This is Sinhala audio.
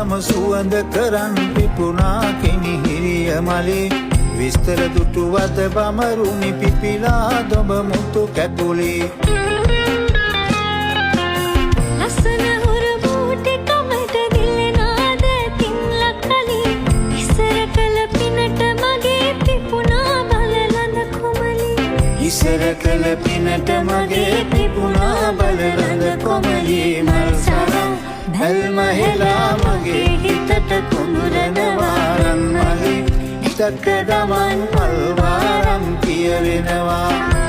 මම සුවඳ කරන් පිපුණා කිනිහිරිය මලේ විස්තර දුටුවද බමරුනි පිපිලා දොඹ මුතු කැකුලේ ලස්සන හුරු බූටි කමට දිලෙනාද පින්ලකලි ඉස්සර කළ පිනට මගේ පිපුණා බලලඳ කොමලි ඉස්සර කළ පිනට මගේ පිපුණා බලලඳ කොමලි මල් සරම් බැල්ම හෙලා මගේ හිතට කුමුරනවා රන් මලේ ඉතක දමන් මල් වාරම් කියවෙනවා